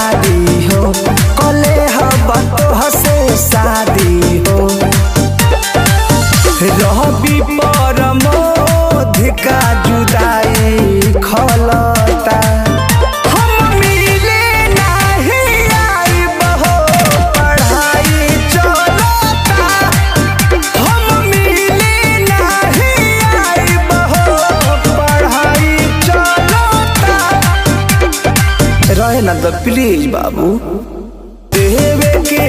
यारी हो, कले हब तोहसे शादी हो। रहबी परमोध का जुदाई खलता, हम मिले नहीं आइब हो, पढ़ाई चलता। हम मिले नहीं आइब हो, पढ़ाई चलता। रहे ना तो प्लीज बाबू, देवे के